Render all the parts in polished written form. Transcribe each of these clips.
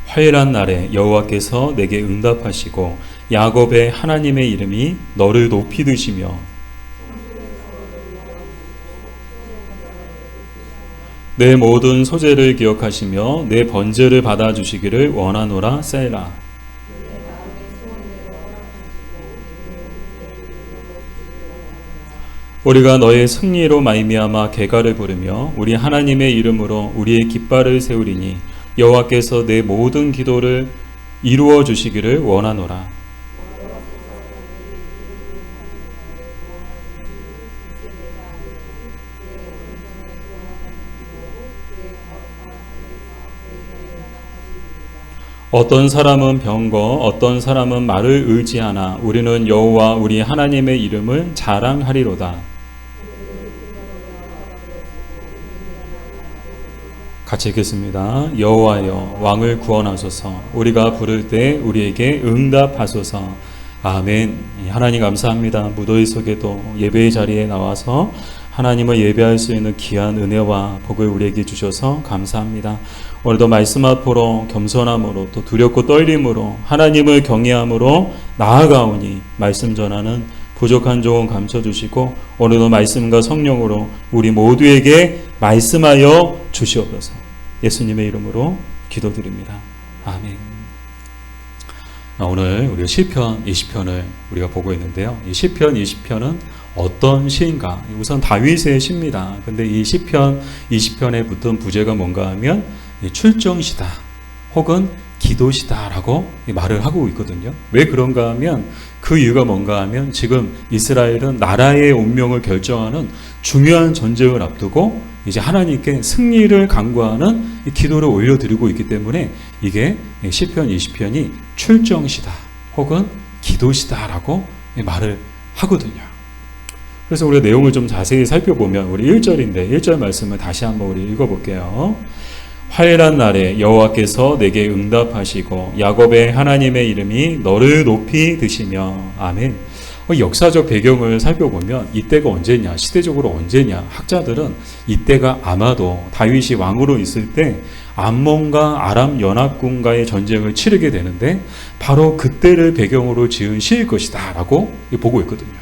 화요일한 날에 여호와께서 내게 응답하시고 야곱의 하나님의 이름이 너를 높이 드시며 내 모든 소재를 기억하시며 내 번제를 받아주시기를 원하노라. 셀라. 우리가 너의 승리로 말미암아 개가를 부르며 우리 하나님의 이름으로 우리의 깃발을 세우리니 여호와께서 내 모든 기도를 이루어 주시기를 원하노라. 어떤 사람은 병거, 어떤 사람은 말을 의지하나 우리는 여호와 우리 하나님의 이름을 자랑하리로다. 같이 읽겠습니다. 여호와여 왕을 구원하소서. 우리가 부를 때 우리에게 응답하소서. 아멘. 하나님 감사합니다. 무더위 속에도 예배의 자리에 나와서 하나님을 예배할 수 있는 귀한 은혜와 복을 우리에게 주셔서 감사합니다. 오늘도 말씀 앞으로 겸손함으로 또 두렵고 떨림으로 하나님을 경외함으로 나아가오니 말씀 전하는 부족한 종은 감춰주시고 오늘도 말씀과 성령으로 우리 모두에게 말씀하여 주시옵소서. 예수님의 이름으로 기도드립니다. 아멘. 오늘 우리가 시편 20편을 우리가 보고 있는데요. 이 시편 20편은 어떤 시인가? 우선 다윗의 시입니다. 근데 이 시편 20편에 붙은 부제가 뭔가 하면 출정시다 혹은 기도시다라고 말을 하고 있거든요. 왜 그런가 하면 그 이유가 뭔가 하면 지금 이스라엘은 나라의 운명을 결정하는 중요한 전쟁을 앞두고 이제 하나님께 승리를 간구하는 기도를 올려드리고 있기 때문에 이게 시편 20편이 출정시다 혹은 기도시다라고 말을 하거든요. 그래서 우리가 내용을 좀 자세히 살펴보면 우리 1절인데 1절 말씀을 다시 한번 우리 읽어볼게요. 화요일한 날에 여호와께서 내게 응답하시고 야곱의 하나님의 이름이 너를 높이 드시며. 아멘. 역사적 배경을 살펴보면 이때가 언제냐, 시대적으로 언제냐, 학자들은 이때가 아마도 다윗이 왕으로 있을 때 암몬과 아람 연합군과의 전쟁을 치르게 되는데 바로 그때를 배경으로 지은 시일 것이다 라고 보고 있거든요.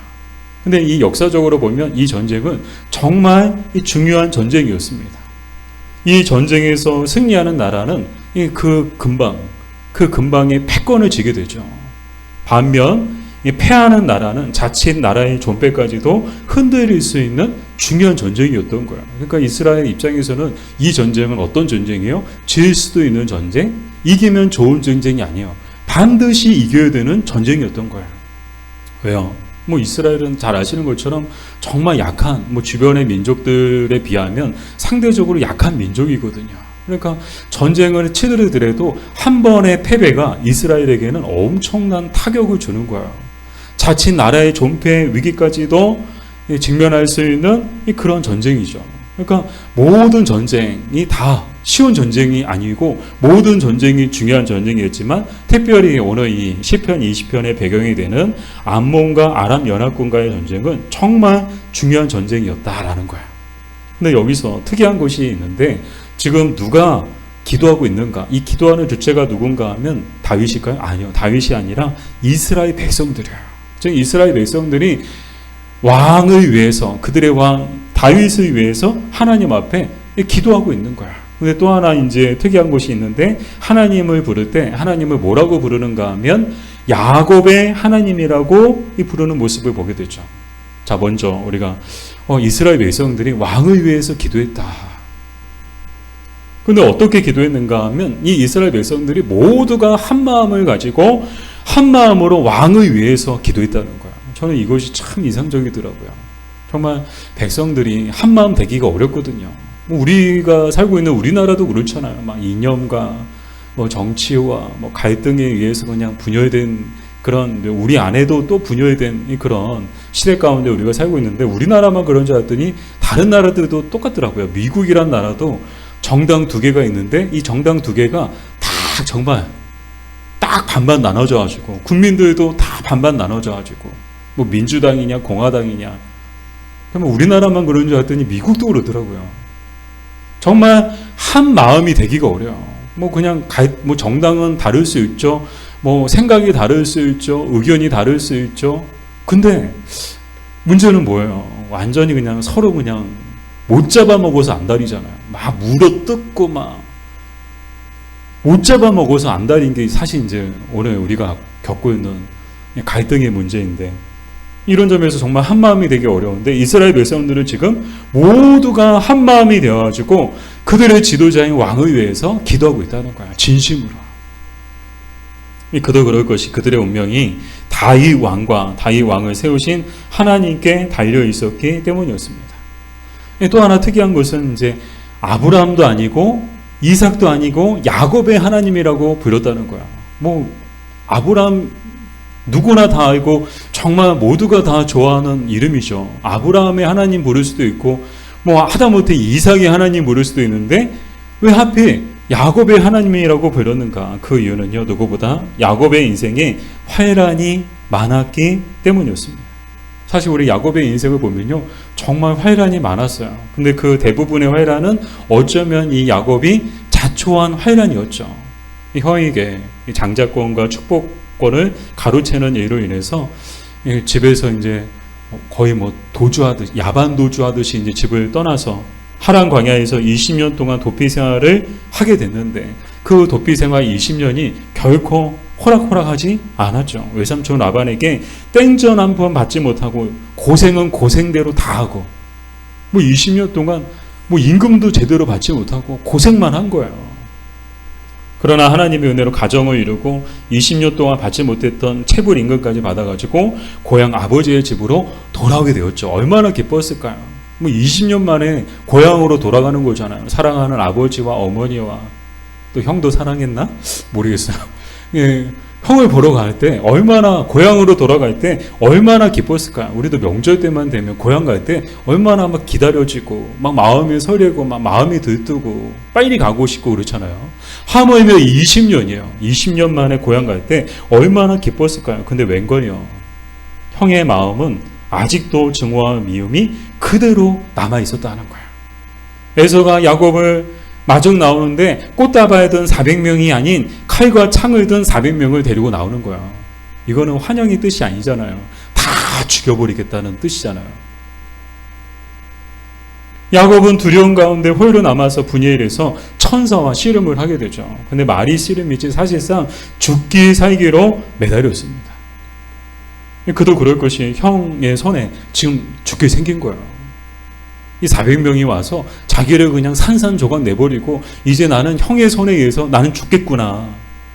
근데 이 역사적으로 보면 이 전쟁은 정말 중요한 전쟁이었습니다. 이 전쟁에서 승리하는 나라는 그 근방에 패권을 지게 되죠. 반면 패하는 나라는 자칫 나라의 존폐까지도 흔들릴 수 있는 중요한 전쟁이었던 거예요. 그러니까 이스라엘 입장에서는 이 전쟁은 어떤 전쟁이에요? 질 수도 있는 전쟁, 이기면 좋은 전쟁이 아니에요. 반드시 이겨야 되는 전쟁이었던 거예요. 왜요? 이스라엘은 잘 아시는 것처럼 정말 약한 주변의 민족들에 비하면 상대적으로 약한 민족이거든요. 그러니까 전쟁을 치르더라도 한 번의 패배가 이스라엘에게는 엄청난 타격을 주는 거예요. 자칫 나라의 존폐 위기까지도 직면할 수 있는 그런 전쟁이죠. 그러니까 모든 전쟁이 다 쉬운 전쟁이 아니고 모든 전쟁이 중요한 전쟁이었지만 특별히 오늘 이 시편 20편의 배경이 되는 암몬과 아람 연합군과의 전쟁은 정말 중요한 전쟁이었다라는 거예요. 근데 여기서 특이한 것이 있는데 지금 누가 기도하고 있는가? 이 기도하는 주체가 누군가 하면 다윗일까요? 아니요. 다윗이 아니라 이스라엘 백성들이에요. 즉 이스라엘 백성들이 왕을 위해서 그들의 왕 다윗을 위해서 하나님 앞에 기도하고 있는 거야. 근데 또 하나 이제 특이한 것이 있는데 하나님을 부를 때 하나님을 뭐라고 부르는가 하면 야곱의 하나님이라고 부르는 모습을 보게 되죠. 자, 먼저 우리가 이스라엘 백성들이 왕을 위해서 기도했다. 근데 어떻게 기도했는가 하면 이 이스라엘 백성들이 모두가 한 마음을 가지고 한 마음으로 왕을 위해서 기도했다는 거예요. 저는 이것이 참 인상적이더라고요. 정말 백성들이 한 마음 되기가 어렵거든요. 우리가 살고 있는 우리나라도 그렇잖아요. 막 이념과 정치와 갈등에 의해서 그냥 분열된 그런, 우리 안에도 또 분열된 그런 시대 가운데 우리가 살고 있는데 우리나라만 그런 줄 알았더니 다른 나라들도 똑같더라고요. 미국이란 나라도 정당 두 개가 있는데 이 정당 두 개가 다 정말 딱 반반 나눠져 가지고 국민들도 다 반반 나눠져 가지고 민주당이냐 공화당이냐. 그러면 우리나라만 그런 줄 알았더니 미국도 그러더라고요. 정말 한 마음이 되기가 어려워요. 뭐 그냥 뭐 정당은 다를 수 있죠. 뭐 생각이 다를 수 있죠. 의견이 다를 수 있죠. 근데 문제는 뭐예요? 완전히 그냥 서로 그냥 못 잡아먹어서 안달이잖아요. 막 물어뜯고 막 못 잡아먹어서 안달인 게 사실 이제 오늘 우리가 겪고 있는 갈등의 문제인데, 이런 점에서 정말 한마음이 되게 어려운데 이스라엘 백성들은 지금 모두가 한마음이 되어가지고 그들의 지도자인 왕을 위해서 기도하고 있다는 거야. 진심으로. 그도 그럴 것이 그들의 운명이 다윗 왕을 세우신 하나님께 달려 있었기 때문이었습니다. 또 하나 특이한 것은 이제 아브라함도 아니고 이삭도 아니고 야곱의 하나님이라고 부렸다는 거야. 뭐 아브라함 누구나 다 알고 정말 모두가 다 좋아하는 이름이죠. 아브라함의 하나님 부를 수도 있고 뭐 하다못해 이삭의 하나님 부를 수도 있는데 왜 하필 야곱의 하나님이라고 부르는가? 그 이유는요, 누구보다 야곱의 인생에 환란이 많았기 때문이었습니다. 사실 우리 야곱의 인생을 보면요, 정말 환란이 많았어요. 근데 그 대부분의 환란은 어쩌면 이 야곱이 자초한 환란이었죠. 이 형에게 장자권과 축복권을 가로채는 일로 인해서 집에서 이제 거의 뭐 도주하듯, 야반 도주하듯이 이제 집을 떠나서 하란 광야에서 20년 동안 도피 생활을 하게 됐는데 그 도피 생활 20년이 결코 호락호락하지 않았죠. 외삼촌 라반에게 땡전 한 번 받지 못하고 고생은 고생대로 다 하고 뭐 20년 동안 뭐 임금도 제대로 받지 못하고 고생만 한 거예요. 그러나 하나님의 은혜로 가정을 이루고 20년 동안 받지 못했던 체불 임금까지 받아가지고 고향 아버지의 집으로 돌아오게 되었죠. 얼마나 기뻤을까요? 뭐 20년 만에 고향으로 돌아가는 거잖아요. 사랑하는 아버지와 어머니와 또 형도 사랑했나? 모르겠어요. 예, 형을 보러 갈 때 얼마나, 고향으로 돌아갈 때 얼마나 기뻤을까요? 우리도 명절 때만 되면 고향 갈 때 얼마나 막 기다려지고 막 마음이 설레고 막 마음이 들뜨고 빨리 가고 싶고 그렇잖아요. 하물며 20년이에요. 20년 만에 고향 갈 때 얼마나 기뻤을까요? 근데 웬걸요? 형의 마음은 아직도 증오와 미움이 그대로 남아 있었다는 거예요. 에서가 야곱을 마중 나오는데 꽃다발에 든 400명이 아닌 칼과 창을 든 400명을 데리고 나오는 거야. 이거는 환영의 뜻이 아니잖아요. 다 죽여버리겠다는 뜻이잖아요. 야곱은 두려움 가운데 홀로 남아서 분이엘에서 천사와 씨름을 하게 되죠. 근데 말이 씨름이지 사실상 죽기 살기로 매달렸습니다. 그도 그럴 것이 형의 손에 지금 죽게 생긴 거예요. 이 400명이 와서 자기를 그냥 산산조각 내버리고 이제 나는 형의 손에 의해서 나는 죽겠구나.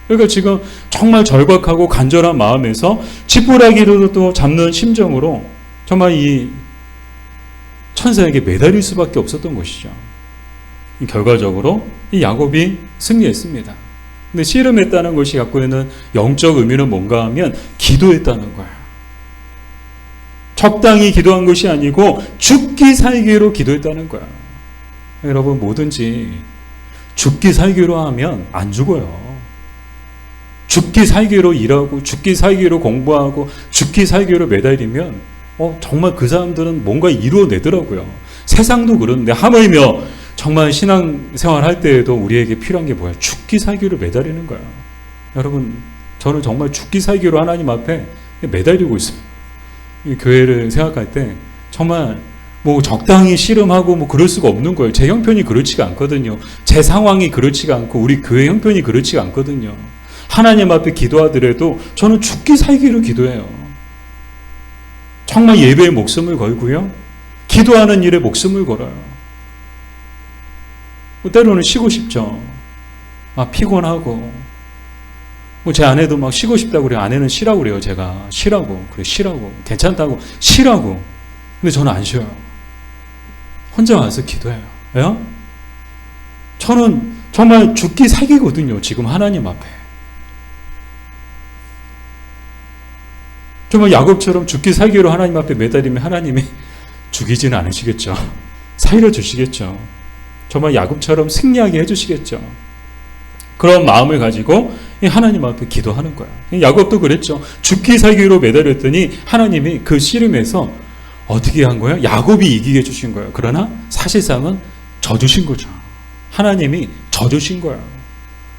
그러니까 지금 정말 절박하고 간절한 마음에서 지푸라기로도 잡는 심정으로 정말 이 천사에게 매달릴 수밖에 없었던 것이죠. 결과적으로 이 야곱이 승리했습니다. 근데 씨름했다는 것이 갖고 있는 영적 의미는 뭔가 하면 기도했다는 거예요. 적당히 기도한 것이 아니고 죽기 살기로 기도했다는 거야. 여러분, 뭐든지 죽기 살기로 하면 안 죽어요. 죽기 살기로 일하고 죽기 살기로 공부하고 죽기 살기로 매달리면 정말 그 사람들은 뭔가 이루어내더라고요. 세상도 그런데 하물며 정말 신앙생활 할 때에도 우리에게 필요한 게 뭐야? 죽기 살기로 매달리는 거야. 여러분, 저는 정말 죽기 살기로 하나님 앞에 매달리고 있어요. 이 교회를 생각할 때 정말 뭐 적당히 씨름하고 뭐 그럴 수가 없는 거예요. 제 형편이 그렇지가 않거든요. 제 상황이 그렇지가 않고 우리 교회 형편이 그렇지가 않거든요. 하나님 앞에 기도하더라도 저는 죽기 살기로 기도해요. 정말 예배에 목숨을 걸고요. 기도하는 일에 목숨을 걸어요. 뭐 때로는 쉬고 싶죠. 피곤하고 제 아내도 막 쉬고 싶다고 그래요. 아내는 쉬라고 그래요. 제가 쉬라고. 그래, 쉬라고. 괜찮다고. 쉬라고. 근데 저는 안 쉬어요. 혼자 와서 기도해요. 왜요? 저는 정말 죽기 살기거든요. 지금 하나님 앞에. 정말 야곱처럼 죽기 살기로 하나님 앞에 매달리면 하나님이 죽이지는 않으시겠죠. 살려주시겠죠. 정말 야곱처럼 승리하게 해주시겠죠. 그런 마음을 가지고 하나님 앞에 기도하는 거야. 야곱도 그랬죠. 죽기 살기로 매달렸더니 하나님이 그 씨름에서 어떻게 한 거예요? 야곱이 이기게 해주신 거예요. 그러나 사실상은 져주신 거죠. 하나님이 져주신 거예요.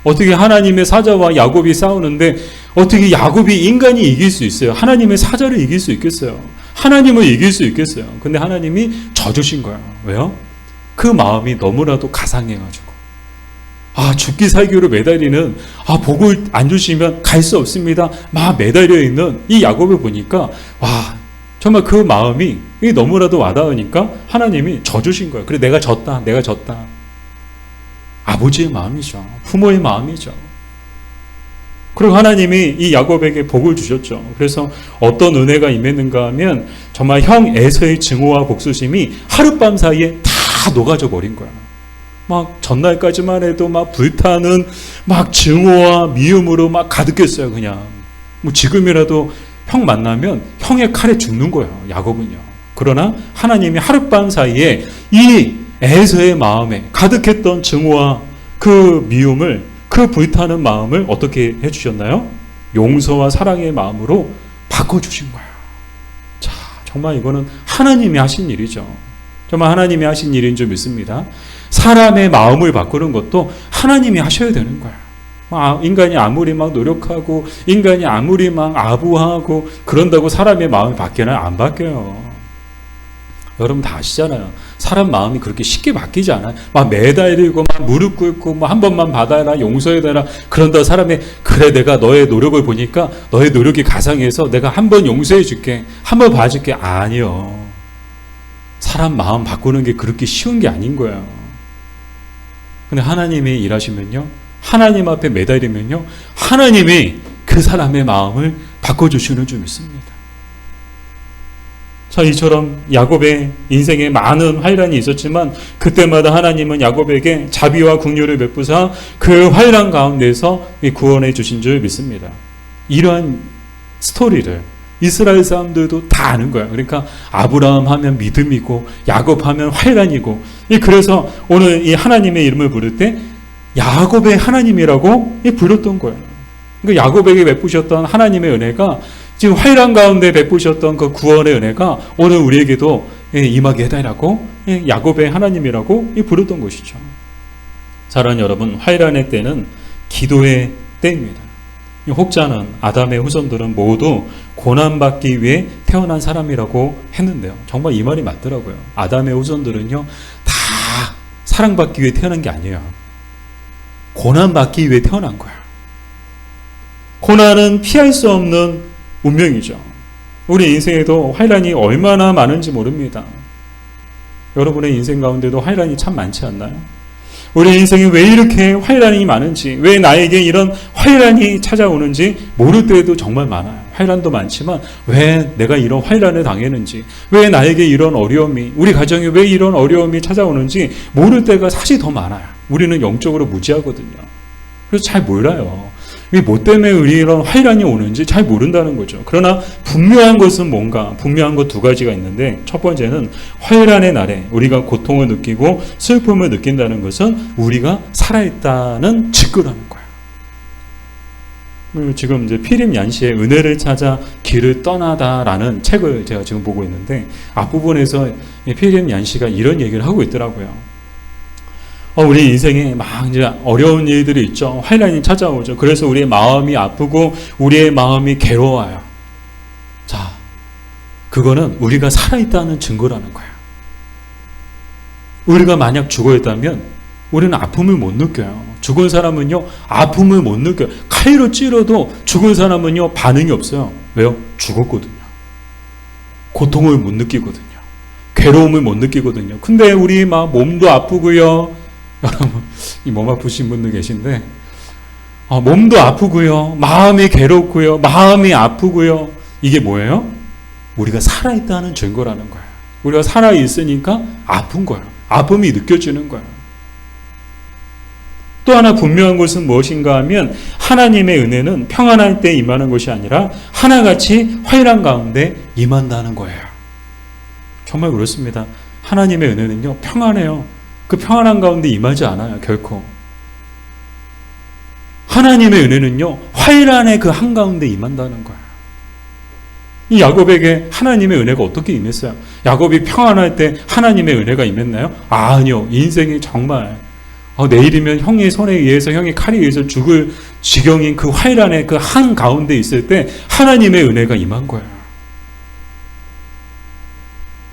어떻게 하나님의 사자와 야곱이 싸우는데 어떻게 야곱이 인간이 이길 수 있어요? 하나님의 사자를 이길 수 있겠어요? 하나님을 이길 수 있겠어요? 근데 하나님이 져주신 거예요. 왜요? 그 마음이 너무나도 가상해가지고 죽기 살기로 매달리는 복을 안 주시면 갈 수 없습니다. 막 매달려 있는 이 야곱을 보니까 정말 그 마음이 너무나도 와닿으니까 하나님이 져주신 거예요. 그래 내가 졌다. 아버지의 마음이죠. 부모의 마음이죠. 그리고 하나님이 이 야곱에게 복을 주셨죠. 그래서 어떤 은혜가 임했는가 하면 정말 형 에서의 증오와 복수심이 하룻밤 사이에 다 녹아져 버린 거야. 막 전날까지만 해도 막 불타는 막 증오와 미움으로 막 가득했어요. 그냥 뭐 지금이라도 형 만나면 형의 칼에 죽는 거예요. 야곱은요. 그러나 하나님이 하룻밤 사이에 이 에서의 마음에 가득했던 증오와 그 미움을, 그 불타는 마음을 어떻게 해주셨나요? 용서와 사랑의 마음으로 바꿔주신 거예요. 자, 정말 이거는 하나님이 하신 일이죠. 정말 하나님이 하신 일인 줄 믿습니다. 사람의 마음을 바꾸는 것도 하나님이 하셔야 되는 거예요. 인간이 아무리 막 노력하고, 인간이 아무리 막 아부하고, 그런다고 사람의 마음이 바뀌나요? 안 바뀌어요. 여러분 다 아시잖아요. 사람 마음이 그렇게 쉽게 바뀌지 않아요. 막 매달리고 막 무릎 꿇고 막 한 번만 받아라, 용서해달라. 그런다고 사람이 그래 내가 너의 노력을 보니까 너의 노력이 가상해서 내가 한 번 용서해 줄게, 한 번 봐줄게. 아니요. 사람 마음 바꾸는 게 그렇게 쉬운 게 아닌 거예요. 근데 하나님이 일하시면요, 하나님 앞에 매달리면요, 하나님이 그 사람의 마음을 바꿔주시는 줄 믿습니다. 자, 이처럼 야곱의 인생에 많은 환란이 있었지만 그때마다 하나님은 야곱에게 자비와 긍휼을 베푸사 그 환란 가운데서 구원해 주신 줄 믿습니다. 이러한 스토리를 이스라엘 사람들도 다 아는 거예요. 그러니까 아브라함 하면 믿음이고 야곱 하면 환란이고, 그래서 오늘 이 하나님의 이름을 부를 때 야곱의 하나님이라고 불렀던 거예요. 그러니까 야곱에게 베푸셨던 하나님의 은혜가 지금 환란 가운데 베푸셨던 그 구원의 은혜가 오늘 우리에게도 임하게 해달라고 야곱의 하나님이라고 부르던 것이죠. 사랑하는 여러분, 환란의 때는 기도의 때입니다. 혹자는 아담의 후손들은 모두 고난받기 위해 태어난 사람이라고 했는데요. 정말 이 말이 맞더라고요. 아담의 후손들은요, 다 사랑받기 위해 태어난 게 아니에요. 고난받기 위해 태어난 거야. 고난은 피할 수 없는 운명이죠. 우리 인생에도 환란이 얼마나 많은지 모릅니다. 여러분의 인생 가운데도 환란이 참 많지 않나요? 우리 인생에 왜 이렇게 환란이 많은지, 왜 나에게 이런 환란이 찾아오는지 모를 때도 정말 많아요. 환란도 많지만 왜 내가 이런 환란을 당했는지, 왜 나에게 이런 어려움이, 우리 가정에 왜 이런 어려움이 찾아오는지 모를 때가 사실 더 많아요. 우리는 영적으로 무지하거든요. 그래서 잘 몰라요. 뭐 때문에 우리 이런 환란이 오는지 잘 모른다는 거죠. 그러나 분명한 것은 뭔가, 분명한 것 두 가지가 있는데, 첫 번째는 환란의 날에 우리가 고통을 느끼고 슬픔을 느낀다는 것은 우리가 살아있다는 증거라는 거예요. 지금 이제 필립 얀시의 은혜를 찾아 길을 떠나다라는 책을 제가 지금 보고 있는데, 앞부분에서 필립 얀시가 이런 얘기를 하고 있더라고요. 우리 인생에 막 이제 어려운 일들이 있죠. 환란이 찾아오죠. 그래서 우리의 마음이 아프고 우리의 마음이 괴로워요. 자, 그거는 우리가 살아있다는 증거라는 거예요. 우리가 만약 죽어있다면 우리는 아픔을 못 느껴요. 죽은 사람은요, 아픔을 못 느껴요. 칼로 찌러도 죽은 사람은요, 반응이 없어요. 왜요? 죽었거든요. 고통을 못 느끼거든요. 괴로움을 못 느끼거든요. 근데 우리 막 몸도 아프고요. 여러분, 이 몸 아프신 분들 계신데, 몸도 아프고요, 마음이 괴롭고요, 마음이 아프고요. 이게 뭐예요? 우리가 살아있다는 증거라는 거예요. 우리가 살아있으니까 아픈 거예요. 아픔이 느껴지는 거예요. 또 하나 분명한 것은 무엇인가 하면 하나님의 은혜는 평안할 때 임하는 것이 아니라 하나같이 환란 가운데 임한다는 거예요. 정말 그렇습니다. 하나님의 은혜는요, 평안해요. 그 평안한 가운데 임하지 않아요. 결코. 하나님의 은혜는요, 환란의 그 한가운데 임한다는 거예요. 이 야곱에게 하나님의 은혜가 어떻게 임했어요? 야곱이 평안할 때 하나님의 은혜가 임했나요? 아니요. 인생이 정말 내일이면 형의 손에 의해서, 형의 칼에 의해서 죽을 지경인 그 환란의 그 한 가운데 있을 때 하나님의 은혜가 임한 거예요.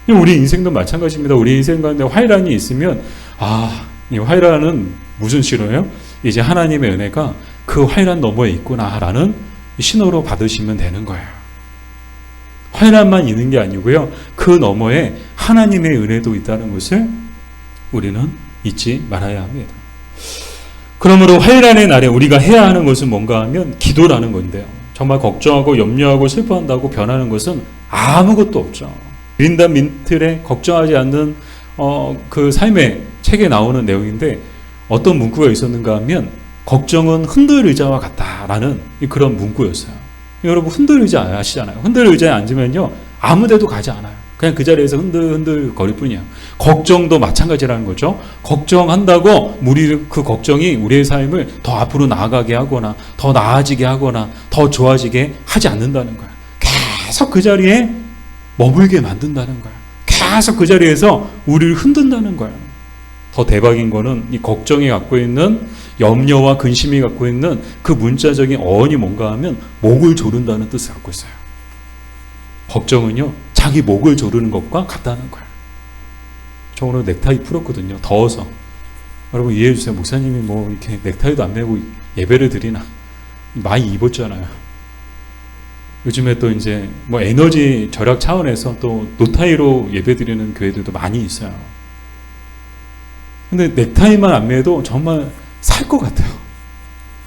우리 인생도 마찬가지입니다. 우리 인생 가운데 환란이 있으면 이 환란은 무슨 신호예요? 이제 하나님의 은혜가 그 환란 너머에 있구나라는 신호로 받으시면 되는 거예요. 환란만 있는 게 아니고요. 그 너머에 하나님의 은혜도 있다는 것을 우리는 잊지 말아야 합니다. 그러므로 환란의 날에 우리가 해야 하는 것은 뭔가 하면 기도라는 건데요. 정말 걱정하고 염려하고 슬퍼한다고 변하는 것은 아무것도 없죠. 린다 민틀의 걱정하지 않는 그 삶의 책에 나오는 내용인데 어떤 문구가 있었는가 하면 걱정은 흔들 의자와 같다라는 그런 문구였어요. 여러분 흔들 의자 아시잖아요. 흔들 의자에 앉으면요 아무 데도 가지 않아요. 그냥 그 자리에서 흔들 거릴 뿐이야. 걱정도 마찬가지라는 거죠. 걱정한다고 그 걱정이 우리의 삶을 더 앞으로 나아가게 하거나 더 나아지게 하거나 더 좋아지게 하지 않는다는 거야. 계속 그 자리에 머물게 만든다는 거야. 계속 그 자리에서 우리를 흔든다는 거야. 더 대박인 거는 이 걱정이 갖고 있는 염려와 근심이 갖고 있는 그 문자적인 어원이 뭔가 하면 목을 조른다는 뜻을 갖고 있어요. 걱정은요 자기 목을 조르는 것과 같다는 거예요. 저 오늘 넥타이 풀었거든요. 더워서. 여러분 이해해 주세요. 목사님이 뭐 이렇게 넥타이도 안 메고 예배를 드리나. 많이 입었잖아요. 요즘에 또 이제 뭐 에너지 절약 차원에서 또 노타이로 예배 드리는 교회들도 많이 있어요. 근데 넥타이만 안 매도 정말 살 것 같아요.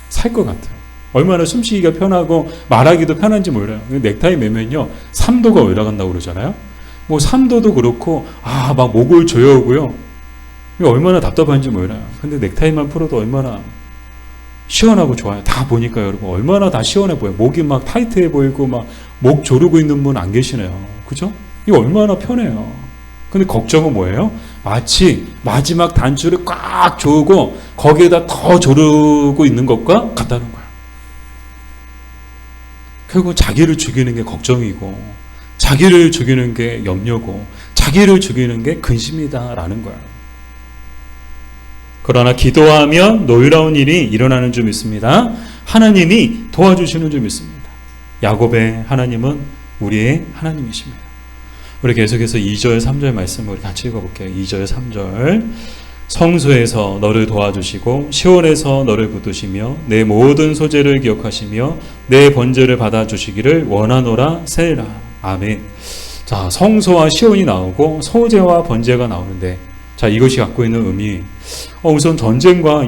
살 것 같아요. 얼마나 숨쉬기가 편하고 말하기도 편한지 몰라요. 넥타이 매면요 3도가 올라간다고 그러잖아요. 뭐 3도도 그렇고 막 목을 조여오고요. 얼마나 답답한지 몰라요. 근데 넥타이만 풀어도 얼마나 시원하고 좋아요. 다 보니까 여러분 얼마나 다 시원해 보여요. 목이 막 타이트해 보이고 막 목 조르고 있는 분 안 계시네요. 그죠? 이거 얼마나 편해요. 근데 걱정은 뭐예요? 마치 마지막 단추를 꽉 조우고 거기에다 더 조르고 있는 것과 같다는 거예요. 결국 자기를 죽이는 게 걱정이고 자기를 죽이는 게 염려고 자기를 죽이는 게 근심이다라는 거예요. 그러나 기도하면 놀라운 일이 일어나는 줄 믿습니다. 하나님이 도와주시는 줄 믿습니다. 야곱의 하나님은 우리의 하나님이십니다. 우리 계속해서 2절 3절 말씀을 같이 읽어볼게요. 2절 3절 성소에서 너를 도와주시고 시온에서 너를 붙드시며 내 모든 소재를 기억하시며 내 번제를 받아주시기를 원하노라 세라. 아멘. 자, 성소와 시온이 나오고 소재와 번제가 나오는데 자, 이것이 갖고 있는 의미 우선 전쟁과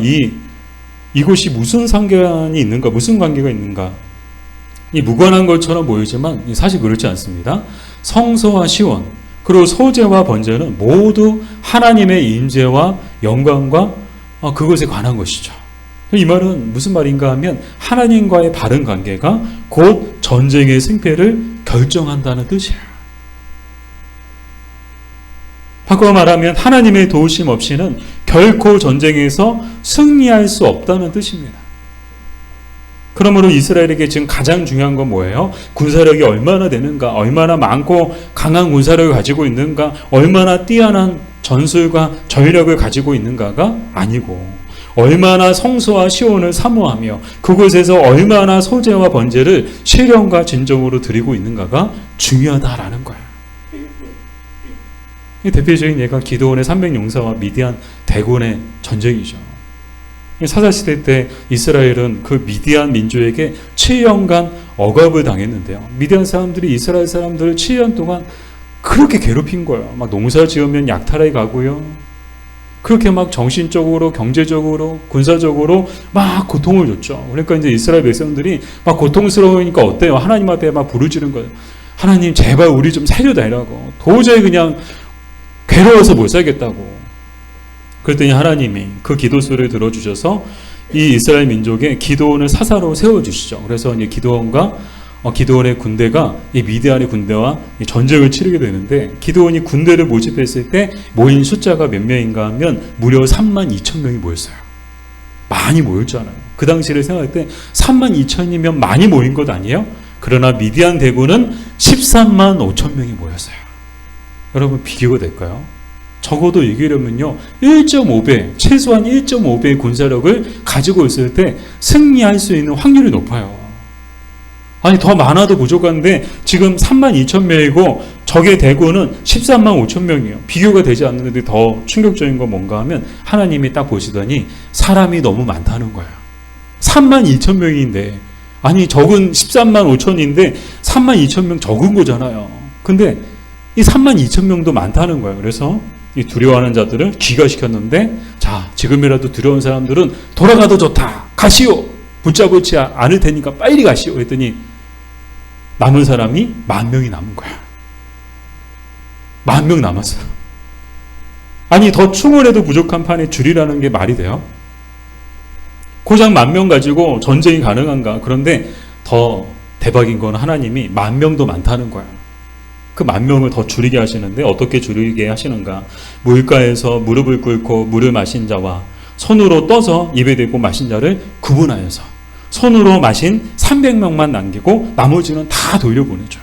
이곳이 무슨 상관이 있는가, 무슨 관계가 있는가, 이 무관한 것처럼 보이지만 사실 그렇지 않습니다. 성소와 시온 그리고 소재와 번제는 모두 하나님의 임재와 영광과 그것에 관한 것이죠. 이 말은 무슨 말인가 하면 하나님과의 바른 관계가 곧 전쟁의 승패를 결정한다는 뜻이에요. 바꿔 말하면 하나님의 도우심 없이는 결코 전쟁에서 승리할 수 없다는 뜻입니다. 그러므로 이스라엘에게 지금 가장 중요한 건 뭐예요? 군사력이 얼마나 되는가, 얼마나 많고 강한 군사력을 가지고 있는가, 얼마나 뛰어난 전술과 전력을 가지고 있는가가 아니고 얼마나 성소와 시온을 사모하며 그곳에서 얼마나 소재와 번제를 실령과 진정으로 드리고 있는가가 중요하다라는 거예요. 이 대표적인 예가 기드온의 300용사와 미디안 대군의 전쟁이죠. 사사시대 때 이스라엘은 그 미디안 민족에게 7년간 억압을 당했는데요. 미디안 사람들이 이스라엘 사람들을 7년 동안 그렇게 괴롭힌 거예요. 막 농사 지으면 약탈해 가고요. 그렇게 막 정신적으로, 경제적으로, 군사적으로 막 고통을 줬죠. 그러니까 이제 이스라엘 백성들이 막 고통스러우니까 어때요? 하나님 앞에 막 부르짖는 거예요. 하나님 제발 우리 좀 살려달라고. 도저히 그냥 괴로워서 못 살겠다고. 그랬더니 하나님이 그 기도 소리를 들어주셔서 이 이스라엘 민족의 기드온을 사사로 세워주시죠. 그래서 이제 기드온의 군대가 이 미디안의 군대와 전쟁을 치르게 되는데 기드온이 군대를 모집했을 때 모인 숫자가 몇 명인가 하면 무려 32,000명이 모였어요. 많이 모였잖아요. 그 당시를 생각할 때 32,000이면 많이 모인 것 아니에요? 그러나 미디안 대군은 135,000명이 모였어요. 여러분 비교가 될까요? 적어도 이기려면요 1.5배, 최소한 1.5배의 군사력을 가지고 있을 때 승리할 수 있는 확률이 높아요. 아니 더 많아도 부족한데 지금 32,000명이고 적의 대군은 135,000명이에요. 비교가 되지 않는데 더 충격적인 건 뭔가 하면 하나님이 딱 보시더니 사람이 너무 많다는 거예요. 32,000명인데 아니 적은 135,000인데 32,000명 적은 거잖아요. 근데 이 32,000명도 많다는 거예요. 그래서 이 두려워하는 자들을 귀가시켰는데 자 지금이라도 두려운 사람들은 돌아가도 좋다. 가시오. 붙잡지 않을 테니까 빨리 가시오. 했더니 남은 사람이 10,000명이 남은 거야. 10,000명 남았어요. 아니 더 충원해도 부족한 판에 줄이라는 게 말이 돼요? 고작 10,000명 가지고 전쟁이 가능한가? 그런데 더 대박인 건 하나님이 10,000명도 많다는 거야. 그 10,000명을 더 줄이게 하시는데 어떻게 줄이게 하시는가? 물가에서 무릎을 꿇고 물을 마신 자와 손으로 떠서 입에 대고 마신 자를 구분하여서 손으로 마신 300명만 남기고 나머지는 다 돌려보내죠.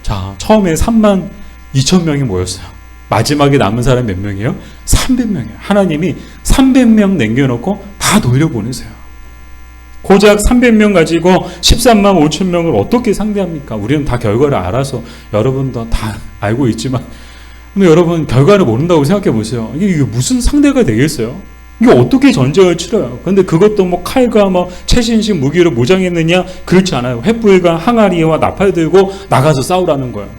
자, 처음에 32,000명이 모였어요. 마지막에 남은 사람 몇 명이에요? 300명이에요. 하나님이 300명 남겨놓고 다 돌려보내세요. 고작 300명 가지고 135,000명을 어떻게 상대합니까? 우리는 다 결과를 알아서 여러분도 다 알고 있지만 근데 여러분 결과를 모른다고 생각해 보세요. 이게 무슨 상대가 되겠어요? 이게 어떻게 전쟁을 치러요? 근데 그것도 뭐 칼과 뭐 최신식 무기로 무장했느냐? 그렇지 않아요. 횃불과 항아리와 나팔 들고 나가서 싸우라는 거예요.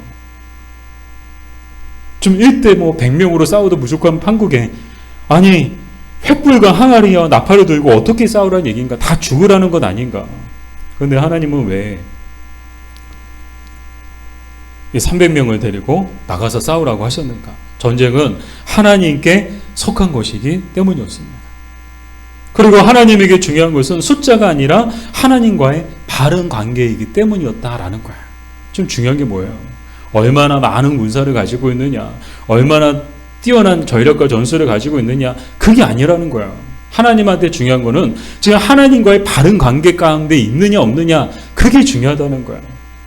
좀 1대 뭐 100명으로 싸워도 무조건 판국에 아니 횃불과 항아리와 나팔을 들고 어떻게 싸우라는 얘기인가? 다 죽으라는 것 아닌가? 그런데 하나님은 왜 300명을 데리고 나가서 싸우라고 하셨는가? 전쟁은 하나님께 속한 것이기 때문이었습니다. 그리고 하나님에게 중요한 것은 숫자가 아니라 하나님과의 바른 관계이기 때문이었다라는 거예요. 좀 중요한 게 뭐예요? 얼마나 많은 군사를 가지고 있느냐, 얼마나 뛰어난 전력과 전술을 가지고 있느냐, 그게 아니라는 거예요. 하나님한테 중요한 거는 지금 하나님과의 바른 관계 가운데 있느냐 없느냐, 그게 중요하다는 거예요.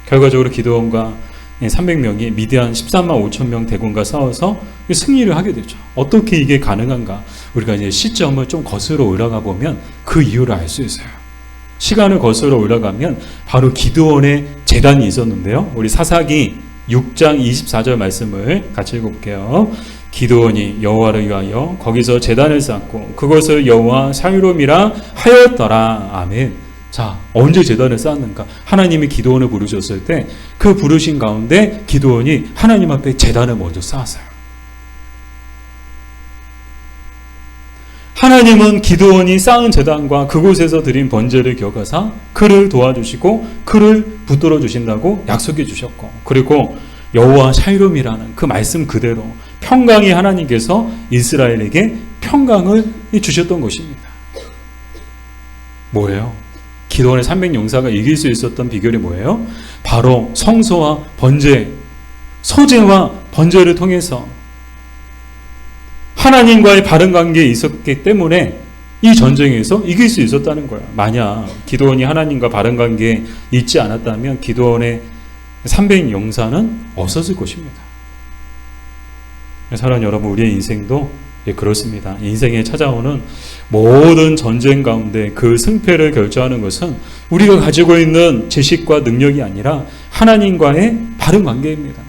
결과적으로 기드온과 300명이 미디안 135,000명 대군과 싸워서 승리를 하게 되죠. 어떻게 이게 가능한가? 우리가 이제 시점을 좀 거슬러 올라가 보면 그 이유를 알 수 있어요. 시간을 거슬러 올라가면 바로 기드온의 제단이 있었는데요. 우리 사사기 6장 24절 말씀을 같이 읽어볼게요. 기드온이 여호와를 위하여 거기서 제단을 쌓고 그것을 여호와 사유롬이라 하였더라. 아멘. 자, 언제 제단을 쌓았는가? 하나님이 기드온을 부르셨을 때 그 부르신 가운데 기드온이 하나님 앞에 제단을 먼저 쌓았어요. 하나님은 기드온이 쌓은 제단과 그곳에서 드린 번제를 기억하사 그를 도와주시고 그를 붙들어 주신다고 약속해 주셨고, 그리고 여호와 샬롬이라는 그 말씀 그대로 평강의 하나님께서 이스라엘에게 평강을 주셨던 것입니다. 뭐예요? 기드온의 300용사가 이길 수 있었던 비결이 뭐예요? 바로 성소와 번제, 소제와 번제를 통해서 하나님과의 바른 관계에 있었기 때문에 이 전쟁에서 이길 수 있었다는 거예요. 만약 기드온이 하나님과 바른 관계에 있지 않았다면 기드온의 300용사는 없었을 것입니다. 사랑하는 여러분, 우리의 인생도 그렇습니다. 인생에 찾아오는 모든 전쟁 가운데 그 승패를 결정하는 것은 우리가 가지고 있는 지식과 능력이 아니라 하나님과의 바른 관계입니다.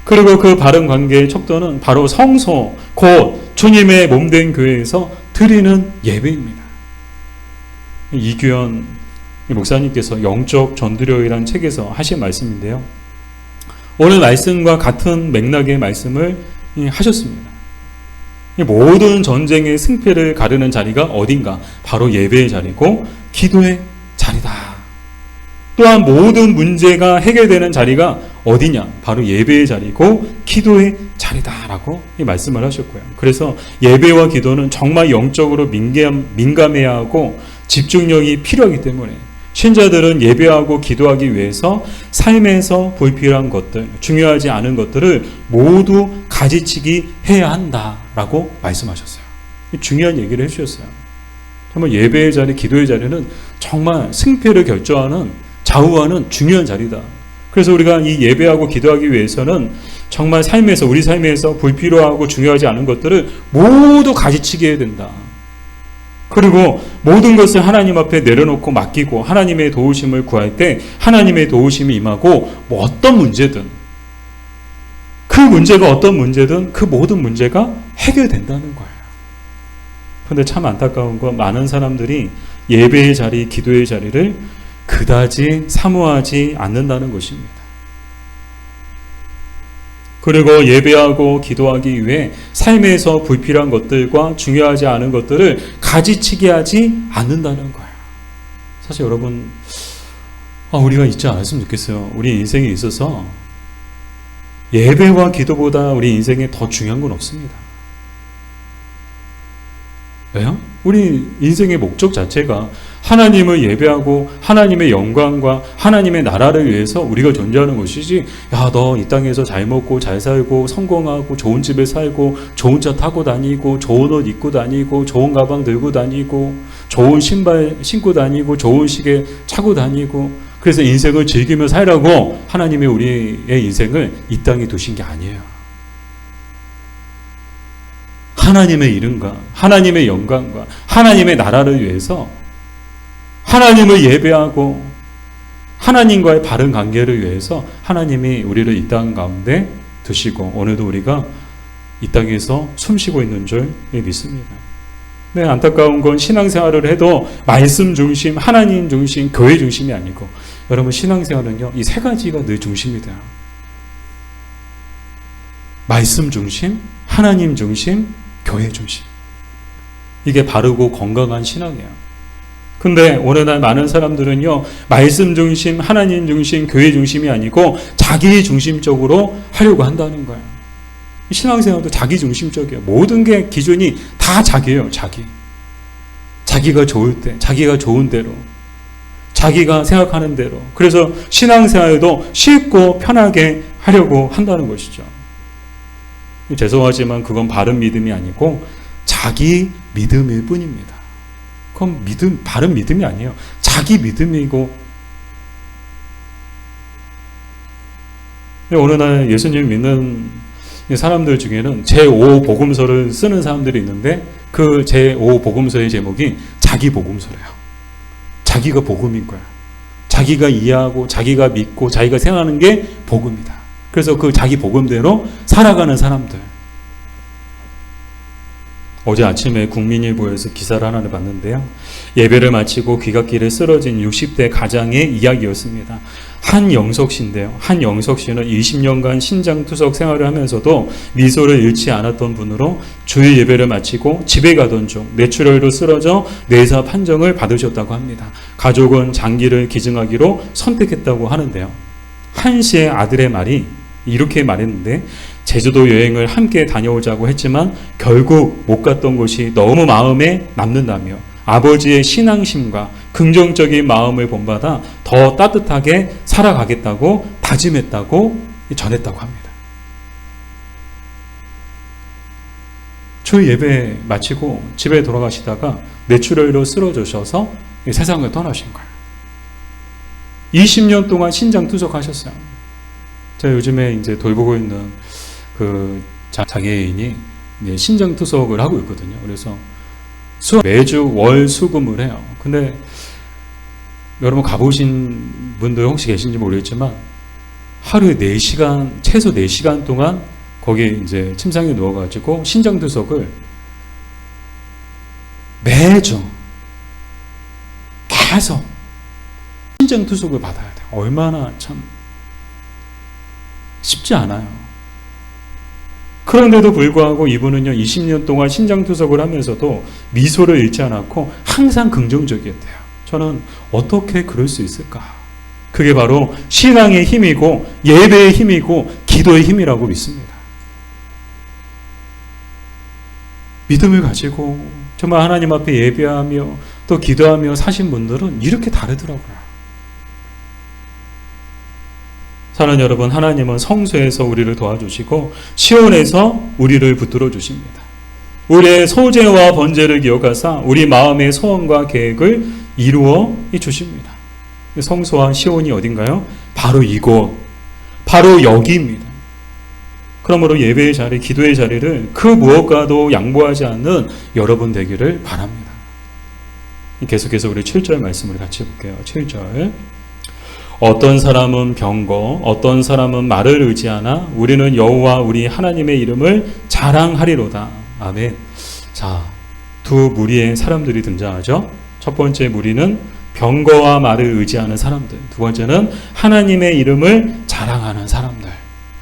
그리고 그 바른 관계의 척도는 바로 성소, 곧 주님의 몸된 교회에서 드리는 예배입니다. 이규현 목사님께서 영적 전도료이라는 책에서 하신 말씀인데요. 오늘 말씀과 같은 맥락의 말씀을 하셨습니다. 모든 전쟁의 승패를 가르는 자리가 어딘가? 바로 예배의 자리고 기도의 자리다. 또한 모든 문제가 해결되는 자리가 어디냐? 바로 예배의 자리고 기도의 자리다라고 말씀을 하셨고요. 그래서 예배와 기도는 정말 영적으로 민감해야 하고 집중력이 필요하기 때문에 신자들은 예배하고 기도하기 위해서 삶에서 불필요한 것들, 중요하지 않은 것들을 모두 가지치기 해야 한다라고 말씀하셨어요. 중요한 얘기를 해주셨어요. 정말 예배의 자리, 기도의 자리는 정말 승패를 결정하는, 좌우하는 중요한 자리다. 그래서 우리가 이 예배하고 기도하기 위해서는 정말 삶에서, 우리 삶에서 불필요하고 중요하지 않은 것들을 모두 가지치기 해야 된다. 그리고 모든 것을 하나님 앞에 내려놓고 맡기고 하나님의 도우심을 구할 때 하나님의 도우심이 임하고 뭐 어떤 문제든, 그 문제가 어떤 문제든 그 모든 문제가 해결된다는 거예요. 그런데 참 안타까운 건 많은 사람들이 예배의 자리, 기도의 자리를 그다지 사모하지 않는다는 것입니다. 그리고 예배하고 기도하기 위해 삶에서 불필요한 것들과 중요하지 않은 것들을 가지치기 하지 않는다는 거예요. 사실 여러분, 우리가 잊지 않았으면 좋겠어요. 우리 인생에 있어서 예배와 기도보다 우리 인생에 더 중요한 건 없습니다. 왜요? 우리 인생의 목적 자체가 하나님을 예배하고 하나님의 영광과 하나님의 나라를 위해서 우리가 존재하는 것이지, 야, 너 이 땅에서 잘 먹고 잘 살고 성공하고 좋은 집에 살고 좋은 차 타고 다니고 좋은 옷 입고 다니고 좋은 가방 들고 다니고 좋은 신발 신고 다니고 좋은 시계 차고 다니고 그래서 인생을 즐기며 살라고 하나님이 우리의 인생을 이 땅에 두신 게 아니에요. 하나님의 이름과 하나님의 영광과 하나님의 나라를 위해서 하나님을 예배하고 하나님과의 바른 관계를 위해서 하나님이 우리를 이 땅 가운데 두시고 오늘도 우리가 이 땅에서 숨쉬고 있는 줄 믿습니다. 네, 안타까운 건 신앙생활을 해도 말씀 중심, 하나님 중심, 교회 중심이 아니고 여러분 신앙생활은요, 이 세 가지가 늘 중심이다. 말씀 중심, 하나님 중심, 교회 중심. 이게 바르고 건강한 신앙이에요. 근데 오늘날 많은 사람들은요, 말씀 중심, 하나님 중심, 교회 중심이 아니고 자기 중심적으로 하려고 한다는 거예요. 신앙생활도 자기 중심적이에요. 모든 게 기준이 다 자기예요. 자기가 좋을 때, 자기가 좋은 대로, 자기가 생각하는 대로. 그래서 신앙생활도 쉽고 편하게 하려고 한다는 것이죠. 죄송하지만 그건 바른 믿음이 아니고 자기 믿음일 뿐입니다. 그건 바른 믿음이 아니에요. 자기 믿음이고. 오늘날 예수님 믿는 사람들 중에는 제5 복음서를 쓰는 사람들이 있는데 그 제5 복음서의 제목이 자기 복음서래요. 자기가 복음인 거야. 자기가 이해하고 자기가 믿고 자기가 생각하는 게 복음이다. 그래서 그 자기 복음대로 살아가는 사람들. 어제 아침에 국민일보에서 기사를 하나를 봤는데요. 예배를 마치고 귀갓길에 쓰러진 60대 가장의 이야기였습니다. 한영석 씨인데요. 한영석 씨는 20년간 신장투석 생활을 하면서도 미소를 잃지 않았던 분으로 주일 예배를 마치고 집에 가던 중 뇌출혈로 쓰러져 뇌사 판정을 받으셨다고 합니다. 가족은 장기를 기증하기로 선택했다고 하는데요. 한 씨의 아들의 말이 이렇게 말했는데, 제주도 여행을 함께 다녀오자고 했지만 결국 못 갔던 곳이 너무 마음에 남는다며 아버지의 신앙심과 긍정적인 마음을 본받아 더 따뜻하게 살아가겠다고 다짐했다고 전했다고 합니다. 주일 예배 마치고 집에 돌아가시다가 뇌출혈로 쓰러지셔서 세상을 떠나신 거예요. 20년 동안 신장투석하셨어요. 제가 요즘에 이제 돌보고 있는 그 장애인이 신장투석을 하고 있거든요. 그래서 매주 월 수금을 해요. 근데 여러분 가보신 분들 혹시 계신지 모르겠지만 하루에 4시간, 최소 4시간 동안 거기 이제 침상에 누워가지고 신장투석을 매주 계속 신장투석을 받아야 돼요. 얼마나 참 쉽지 않아요. 그런데도 불구하고 이분은요, 20년 동안 신장투석을 하면서도 미소를 잃지 않았고 항상 긍정적이었대요. 저는 어떻게 그럴 수 있을까? 그게 바로 신앙의 힘이고 예배의 힘이고 기도의 힘이라고 믿습니다. 믿음을 가지고 정말 하나님 앞에 예배하며 또 기도하며 사신 분들은 이렇게 다르더라고요. 사랑하는 여러분, 하나님은 성소에서 우리를 도와주시고 시온에서 우리를 붙들어 주십니다. 우리의 소재와 번제를 기억하사 우리 마음의 소원과 계획을 이루어 주십니다. 성소와 시온이 어딘가요? 바로 이곳, 바로 여기입니다. 그러므로 예배의 자리, 기도의 자리를 그 무엇과도 양보하지 않는 여러분 되기를 바랍니다. 계속해서 우리 7절 말씀을 같이 볼게요. 7절. 어떤 사람은 병거, 어떤 사람은 말을 의지하나 우리는 여호와 우리 하나님의 이름을 자랑하리로다. 아멘. 자, 두 무리의 사람들이 등장하죠. 첫 번째 무리는 병거와 말을 의지하는 사람들. 두 번째는 하나님의 이름을 자랑하는 사람들.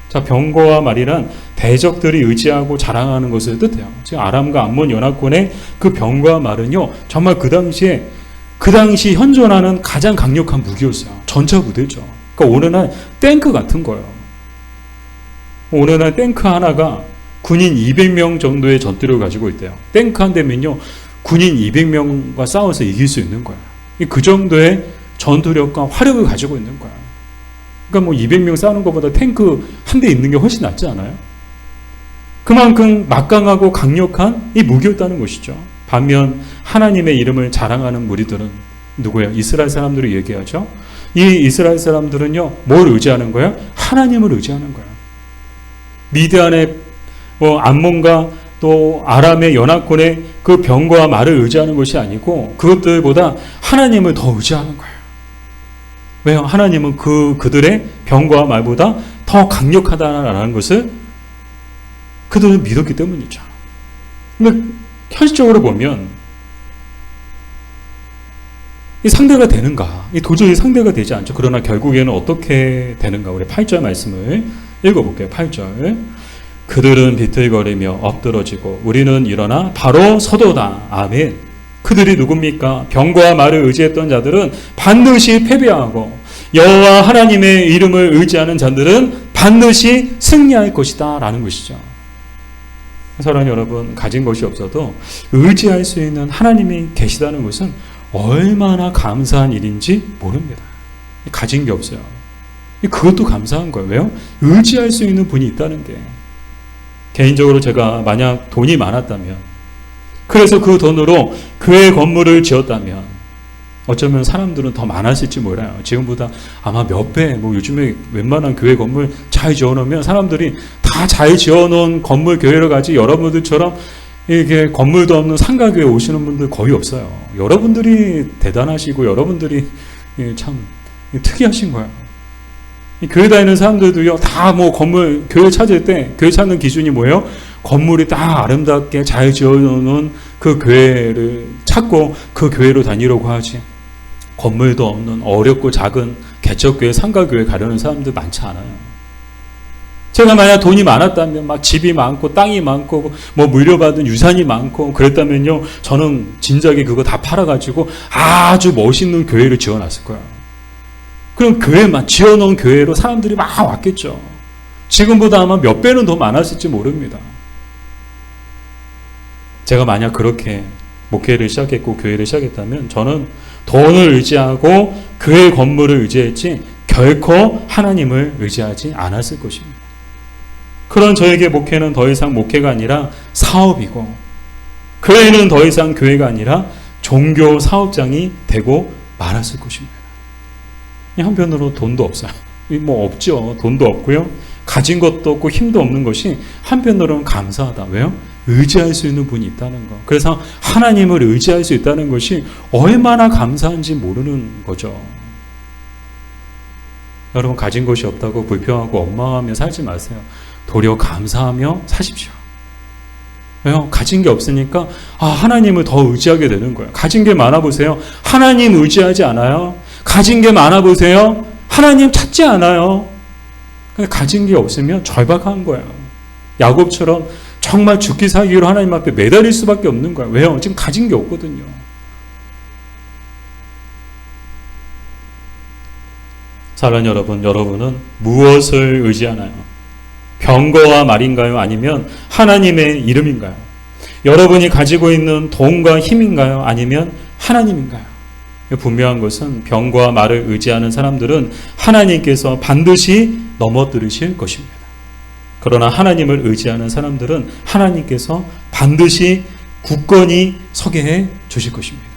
자, 병거와 말이란 대적들이 의지하고 자랑하는 것을 뜻해요. 지금 아람과 암몬 연합군의 그 병거와 말은요, 정말 그 당시 현존하는 가장 강력한 무기였어요. 전차 부대죠. 그러니까 어느 날 탱크 같은 거예요. 어느 날 탱크 하나가 군인 200명 정도의 전투력을 가지고 있대요. 탱크 한 대면요, 군인 200명과 싸워서 이길 수 있는 거예요. 그 정도의 전투력과 화력을 가지고 있는 거예요. 그러니까 뭐 200명 싸우는 것보다 탱크 한 대 있는 게 훨씬 낫지 않아요? 그만큼 막강하고 강력한 이 무기였다는 것이죠. 반면 하나님의 이름을 자랑하는 무리들은 누구예요? 이스라엘 사람들이 얘기하죠. 이 이스라엘 사람들은요, 뭘 의지하는 거예요? 하나님을 의지하는 거예요. 미디안의 암몬과 또 아람의 연합군의 그 병거와 말을 의지하는 것이 아니고 그것들보다 하나님을 더 의지하는 거예요. 왜요? 하나님은 그들의 병거와 말보다 더 강력하다라는 것을 그들은 믿었기 때문이죠. 근데 현실적으로 보면 이 상대가 되는가? 이 도저히 상대가 되지 않죠. 그러나 결국에는 어떻게 되는가? 우리 8절 말씀을 읽어볼게요. 8절. 그들은 비틀거리며 엎드러지고 우리는 일어나 바로 서도다. 아멘. 그들이 누굽니까? 병거와 말을 의지했던 자들은 반드시 패배하고 여호와 하나님의 이름을 의지하는 자들은 반드시 승리할 것이다 라는 것이죠. 사랑하는 여러분, 가진 것이 없어도 의지할 수 있는 하나님이 계시다는 것은 얼마나 감사한 일인지 모릅니다. 가진 게 없어요. 그것도 감사한 거예요. 왜요? 의지할 수 있는 분이 있다는 게. 개인적으로 제가 만약 돈이 많았다면, 그래서 그 돈으로 교회 건물을 지었다면 어쩌면 사람들은 더 많았을지 몰라요. 지금보다 아마 몇 배, 요즘에 웬만한 교회 건물 잘 지어놓으면 사람들이 다 잘 지어놓은 건물 교회를 가지 여러분들처럼 이게 건물도 없는 상가교회 오시는 분들 거의 없어요. 여러분들이 대단하시고 여러분들이 참 특이하신 거예요. 교회 다니는 사람들도요, 다 건물, 교회 찾을 때, 교회 찾는 기준이 뭐예요? 건물이 딱 아름답게 잘 지어놓은 그 교회를 찾고 그 교회로 다니려고 하지. 건물도 없는 어렵고 작은 개척교회, 상가교회 가려는 사람들 많지 않아요. 제가 만약 돈이 많았다면, 막 집이 많고, 땅이 많고, 물려받은 유산이 많고, 그랬다면요, 저는 진작에 그거 다 팔아가지고 아주 멋있는 교회를 지어놨을 거예요. 그럼 교회만 지어놓은 교회로 사람들이 막 왔겠죠. 지금보다 아마 몇 배는 더 많았을지 모릅니다. 제가 만약 그렇게 목회를 시작했고 교회를 시작했다면 저는 돈을 의지하고 교회 건물을 의지했지 결코 하나님을 의지하지 않았을 것입니다. 그런 저에게 목회는 더 이상 목회가 아니라 사업이고, 교회는 더 이상 교회가 아니라 종교 사업장이 되고 말았을 것입니다. 한편으로 돈도 없어요. 없죠. 돈도 없고요. 가진 것도 없고 힘도 없는 것이 한편으로는 감사하다. 왜요? 의지할 수 있는 분이 있다는 거. 그래서 하나님을 의지할 수 있다는 것이 얼마나 감사한지 모르는 거죠. 여러분, 가진 것이 없다고 불평하고 원망하며 살지 마세요. 도리어 감사하며 사십시오. 왜요? 가진 게 없으니까 하나님을 더 의지하게 되는 거예요. 가진 게 많아 보세요. 하나님 의지하지 않아요. 가진 게 많아 보세요. 하나님 찾지 않아요. 가진 게 없으면 절박한 거예요. 야곱처럼 정말 죽기 살기로 하나님 앞에 매달릴 수밖에 없는 거예요. 왜요? 지금 가진 게 없거든요. 사랑하는 여러분, 여러분은 무엇을 의지하나요? 병거와 말인가요? 아니면 하나님의 이름인가요? 여러분이 가지고 있는 돈과 힘인가요? 아니면 하나님인가요? 분명한 것은 병거와 말을 의지하는 사람들은 하나님께서 반드시 넘어뜨리실 것입니다. 그러나 하나님을 의지하는 사람들은 하나님께서 반드시 굳건히 서게 해 주실 것입니다.